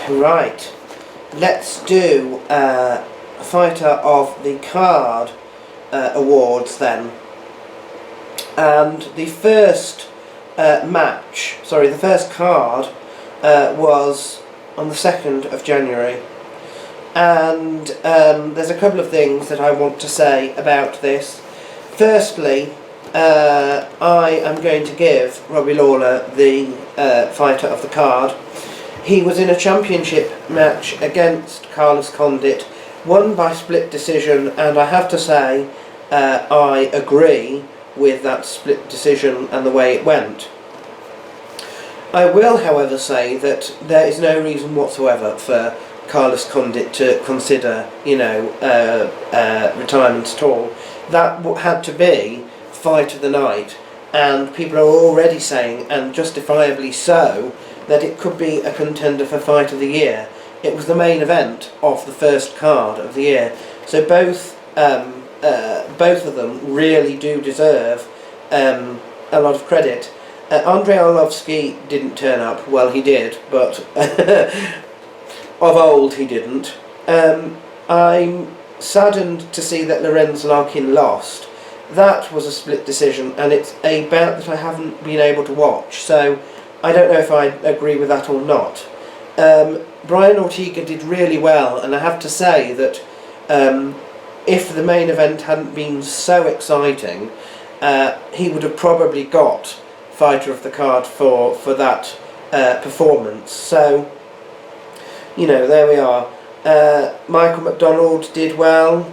Right, let's do Fighter of the Card awards then. And the first the first card was on the 2nd of January. And there's a couple of things that I want to say about this. Firstly, I am going to give Robbie Lawler the Fighter of the Card. He was in a championship match against Carlos Condit, won by split decision, and I have to say I agree with that split decision and the way it went. I will, however, say that there is no reason whatsoever for Carlos Condit to consider, retirement at all. That had to be fight of the night, and people are already saying, and justifiably so, that it could be a contender for Fight of the Year. It was the main event of the first card of the year, so both of them really do deserve a lot of credit. Andrei Arlovsky didn't turn up. Well, he did, but of old he didn't. I'm saddened to see that Lorenz Larkin lost. That was a split decision, and it's a bout that I haven't been able to watch, so I don't know if I agree with that or not. Brian Ortega did really well, and I have to say that if the main event hadn't been so exciting, he would have probably got Fighter of the Card for that performance. So, there we are. Michael McDonald did well.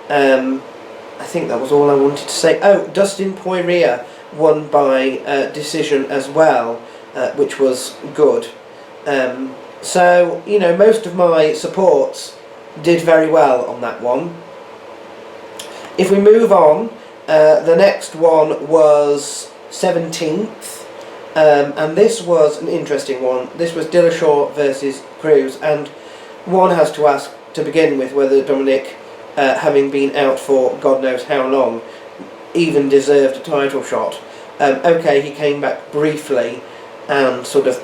I think that was all I wanted to say. Oh, Dustin Poirier won by decision as well, which was good. So, most of my supports did very well on that one. If we move on, the next one was 17th, and this was an interesting one. This was Dillashaw versus Cruz, and one has to ask to begin with whether Dominic, having been out for God knows how long, even deserved a title shot. Okay, he came back briefly and sort of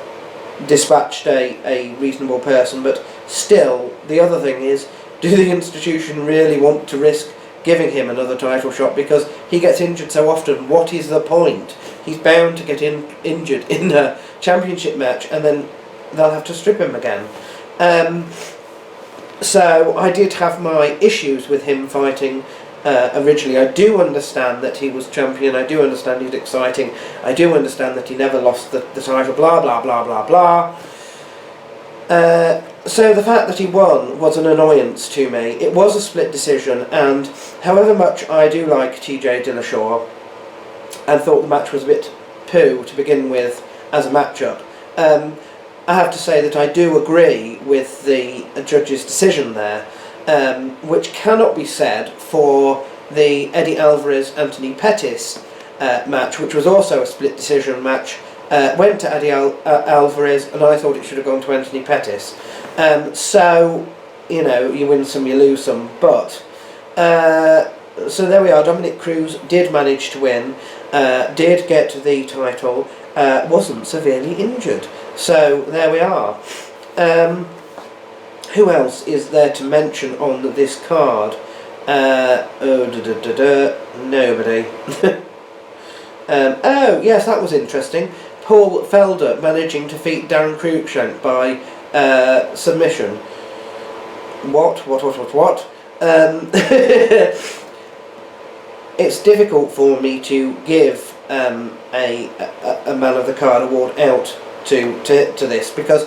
dispatched a reasonable person, but still, the other thing is, do the institution really want to risk giving him another title shot, because he gets injured so often? What is the point? He's bound to get injured in a championship match, and then they'll have to strip him again. So I did have my issues with him fighting originally. I do understand that he was champion, I do understand he's exciting, I do understand that he never lost the title, blah blah blah blah blah. So the fact that he won was an annoyance to me. It was a split decision, and however much I do like TJ Dillashaw, and thought the match was a bit poo to begin with as a matchup, I have to say that I do agree with the judge's decision there, which cannot be said for the Eddie Alvarez-Anthony Pettis match, which was also a split decision match. Went to Eddie Alvarez, and I thought it should have gone to Anthony Pettis. So, you win some, you lose some, but so there we are. Dominic Cruz did manage to win, did get the title, wasn't severely injured. So there we are. Who else is there to mention on this card? Nobody. Oh yes, that was interesting. Paul Felder managing to defeat Darren Cruikshank by submission. What? It's difficult for me to give a Man of the Card award out to this, because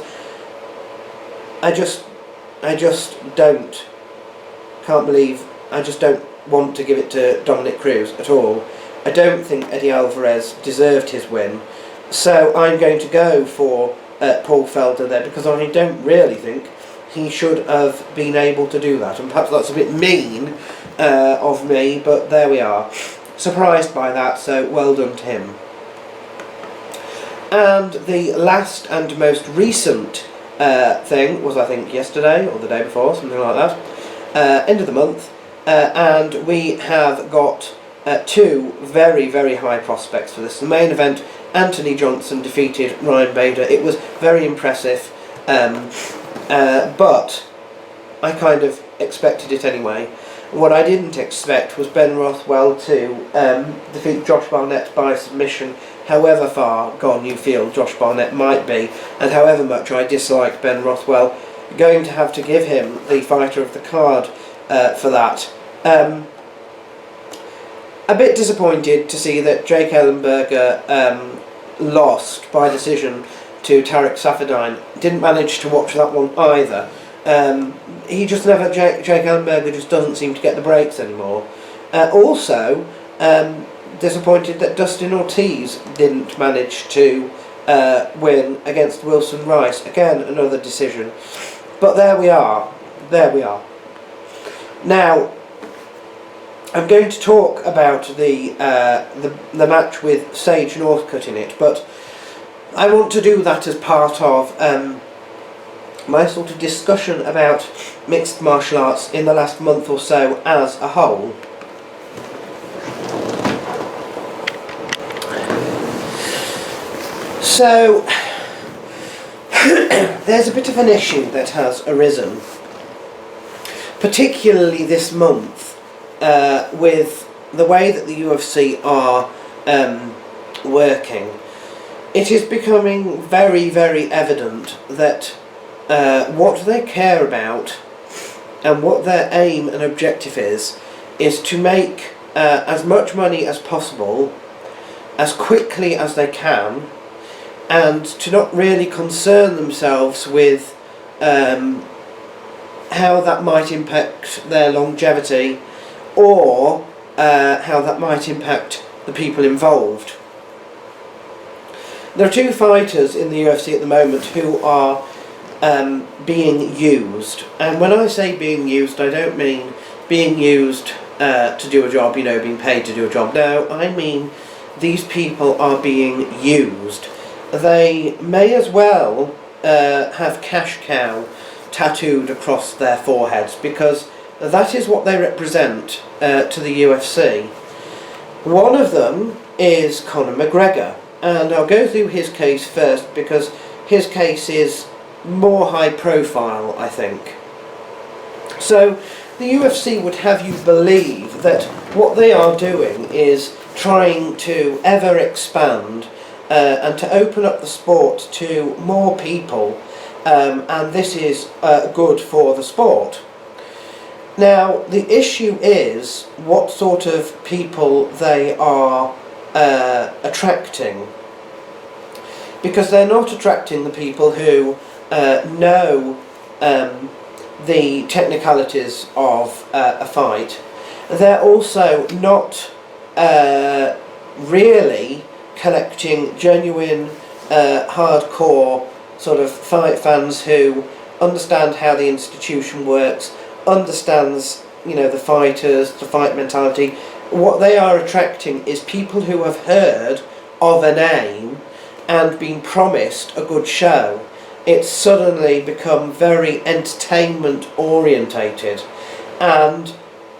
I just don't want to give it to Dominic Cruz at all. I don't think Eddie Alvarez deserved his win, so I'm going to go for Paul Felder there, because I don't really think he should have been able to do that, and perhaps that's a bit mean of me, but there we are. Surprised by that, so well done to him. And the last and most recent thing was, I think, yesterday or the day before, something like that, end of the month, and we have got two very, very high prospects for this. The main event, Anthony Johnson defeated Ryan Bader. It was very impressive. but I kind of expected it anyway. What I didn't expect was Ben Rothwell to defeat Josh Barnett by submission, however far gone you feel Josh Barnett might be, and however much I dislike Ben Rothwell. Going to have to give him the fighter of the card for that. A bit disappointed to see that Jake Ellenberger lost by decision to Tarek Safadine. Didn't manage to watch that one either. He just never, Jake Ellenberger just doesn't seem to get the breaks anymore. Also, disappointed that Dustin Ortiz didn't manage to win against Wilson Rice. Again, another decision. But there we are. Now, I'm going to talk about the match with Sage Northcutt in it, but I want to do that as part of my sort of discussion about mixed martial arts in the last month or so as a whole. So, there's a bit of an issue that has arisen, particularly this month, with the way that the UFC are working. It is becoming very, very evident that what they care about and what their aim and objective is to make as much money as possible, as quickly as they can, and to not really concern themselves with how that might impact their longevity, or how that might impact the people involved. There are two fighters in the UFC at the moment who are being used, and when I say being used, I don't mean being used to do a job, you know, being paid to do a job. No, I mean these people are being used. They may as well have cash cow tattooed across their foreheads, because that is what they represent to the UFC. One of them is Conor McGregor, and I'll go through his case first because his case is more high profile, I think. So the UFC would have you believe that what they are doing is trying to ever expand and to open up the sport to more people, and this is good for the sport. Now, the issue is what sort of people they are attracting, because they're not attracting the people who know the technicalities of a fight. They're also not really collecting genuine hardcore sort of fight fans who understand how the institution works, understands, you know, the fighters, the fight mentality. What they are attracting is people who have heard of a name and been promised a good show. It's suddenly become very entertainment orientated, and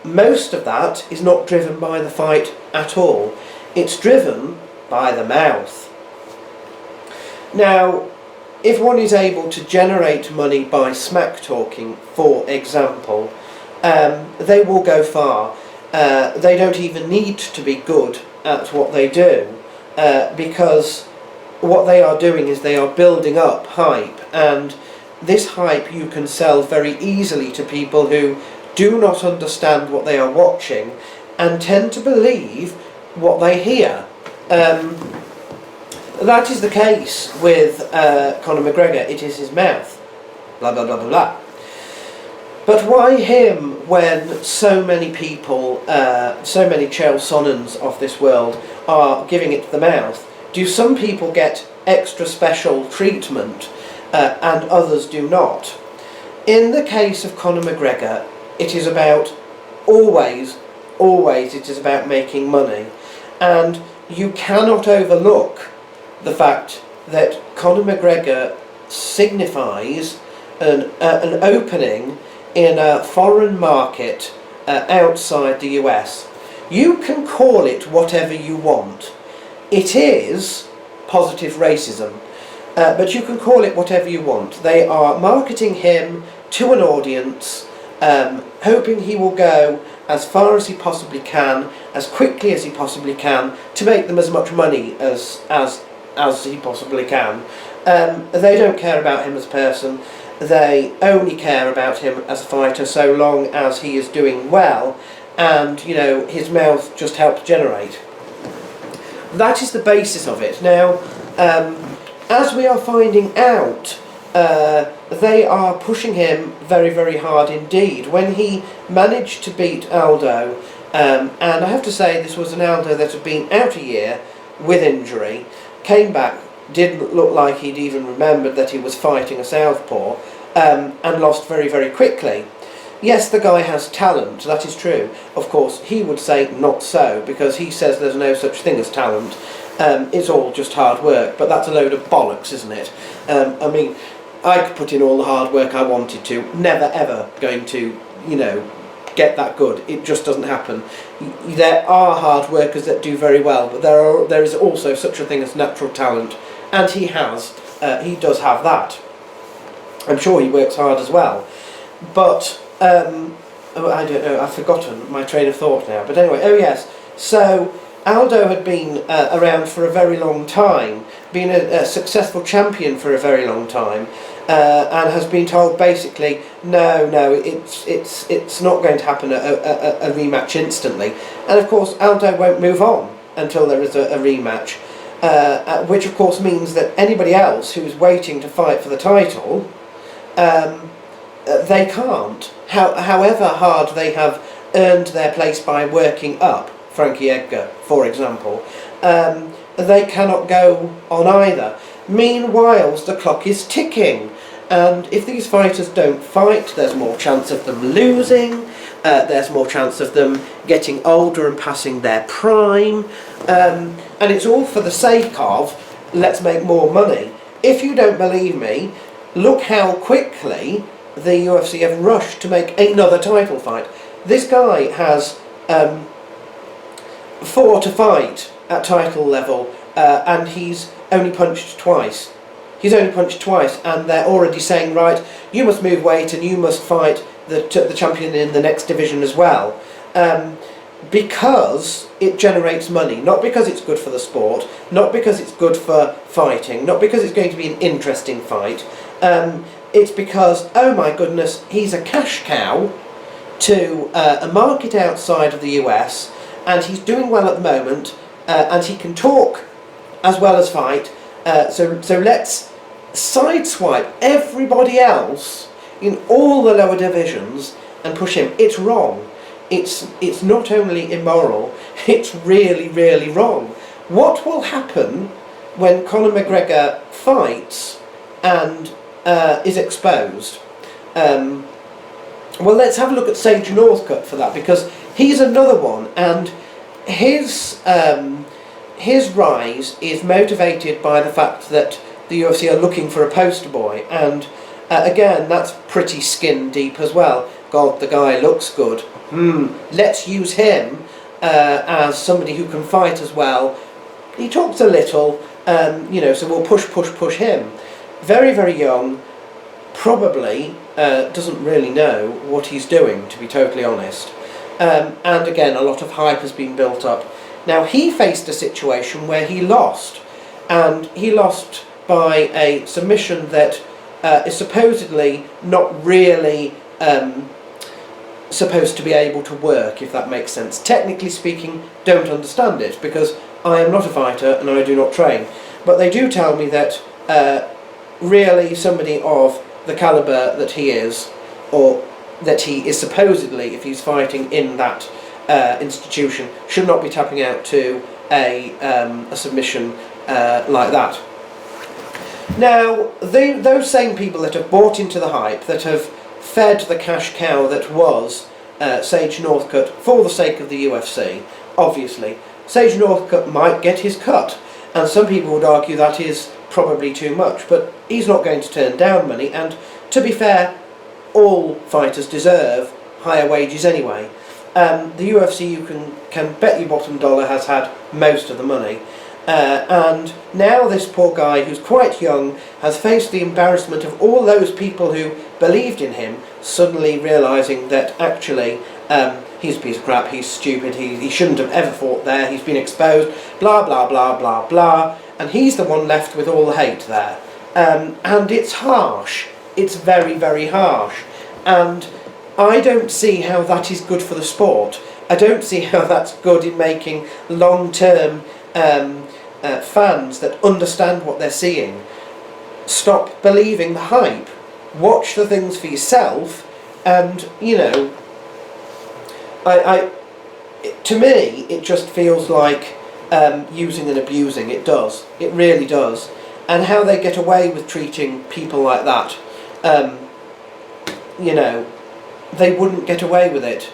most of that is not driven by the fight at all. It's driven by the mouth. Now, if one is able to generate money by smack talking, for example, they will go far. They don't even need to be good at what they do, because what they are doing is they are building up hype, and this hype you can sell very easily to people who do not understand what they are watching and tend to believe what they hear. That is the case with Conor McGregor. It is his mouth. Blah, blah, blah, blah, blah. But why him when so many people, so many Chael Sonnens of this world are giving it the mouth? Do some people get extra special treatment and others do not? In the case of Conor McGregor, it is about always it is about making money, and you cannot overlook the fact that Conor McGregor signifies an opening in a foreign market outside the US. You can call it whatever you want. It is positive racism. But you can call it whatever you want. They are marketing him to an audience, hoping he will go as far as he possibly can, as quickly as he possibly can, to make them as much money as he possibly can. They don't care about him as a person. They only care about him as a fighter so long as he is doing well and, you know, his mouth just helps generate. That is the basis of it. Now, as we are finding out, they are pushing him very, very hard indeed. When he managed to beat Aldo, and I have to say this was an Aldo that had been out a year with injury, came back, didn't look like he'd even remembered that he was fighting a southpaw, and lost very, very quickly. Yes, the guy has talent, that is true. Of course, he would say not so, because he says there's no such thing as talent. It's all just hard work, but that's a load of bollocks, isn't it? I mean, I could put in all the hard work I wanted to, never ever going to, you know, get that good. It just doesn't happen. There are hard workers that do very well, but there is also such a thing as natural talent, and he does have that. I'm sure he works hard as well, but I don't know, I've forgotten my train of thought now, but anyway, oh yes, so Aldo had been around for a very long time, been a successful champion for a very long time, and has been told basically, no, it's not going to happen, a rematch instantly. And of course Aldo won't move on until there is a rematch, which of course means that anybody else who's waiting to fight for the title, they can't, however hard they have earned their place by working up. Frankie Edgar, for example, they cannot go on either. Meanwhile, the clock is ticking, and if these fighters don't fight, there's more chance of them losing, there's more chance of them getting older and passing their prime, and it's all for the sake of, let's make more money. If you don't believe me, look how quickly the UFC have rushed to make another title fight. This guy has 4 to fight at title level, and he's only punched twice. He's only punched twice, and they're already saying, right, you must move weight and you must fight the champion in the next division as well. Because it generates money, not because it's good for the sport, not because it's good for fighting, not because it's going to be an interesting fight. It's because, oh my goodness, he's a cash cow to a market outside of the US, and he's doing well at the moment, and he can talk as well as fight, so let's sideswipe everybody else in all the lower divisions and push him. It's wrong. It's not only immoral, it's really, really wrong. What will happen when Conor McGregor fights and is exposed? Well, let's have a look at Sage Northcutt for that, because he's another one, and his rise is motivated by the fact that the UFC are looking for a poster boy, and again, that's pretty skin deep as well. God, the guy looks good. Let's use him as somebody who can fight as well. He talks a little, you know, so we'll push him. Very, very young, probably doesn't really know what he's doing, to be totally honest. And again, a lot of hype has been built up. Now, he faced a situation where he lost, and he lost by a submission that is supposedly not really supposed to be able to work, if that makes sense. Technically speaking, don't understand it, because I am not a fighter and I do not train. But they do tell me that really somebody of the calibre that he is, or that he is supposedly, if he's fighting in that institution, should not be tapping out to a submission like that. Now, those same people that have bought into the hype, that have fed the cash cow that was Sage Northcutt for the sake of the UFC, obviously, Sage Northcutt might get his cut, and some people would argue that is probably too much, but he's not going to turn down money, and to be fair, all fighters deserve higher wages anyway. The UFC, you can bet your bottom dollar, has had most of the money. And now this poor guy, who's quite young, has faced the embarrassment of all those people who believed in him suddenly realising that actually he's a piece of crap, he's stupid, he shouldn't have ever fought there, he's been exposed, blah blah blah blah blah, and he's the one left with all the hate there. And it's harsh, it's very, very harsh, and I don't see how that is good for the sport. I don't see how that's good in making long-term fans that understand what they're seeing stop believing the hype. Watch the things for yourself, and you know, to me it just feels like using and abusing. It does, it really does. And how they get away with treating people like that, you know, they wouldn't get away with it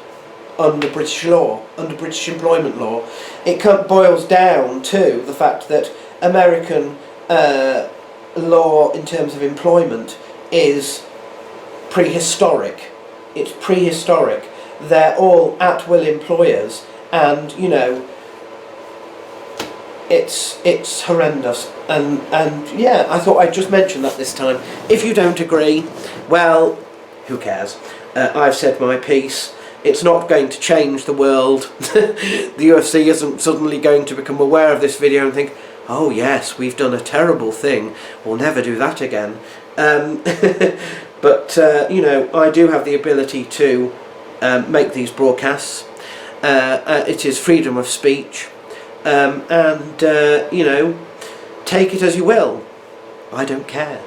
under British law, under British employment law. It boils down to the fact that American law in terms of employment is prehistoric. It's prehistoric. They're all at-will employers, and you know, it's horrendous. And yeah, I thought I'd just mention that this time. If you don't agree, well, who cares? I've said my piece. It's not going to change the world. The UFC isn't suddenly going to become aware of this video and think, oh yes, we've done a terrible thing, we'll never do that again. But you know, I do have the ability to make these broadcasts. It is freedom of speech, and you know, take it as you will. I don't care.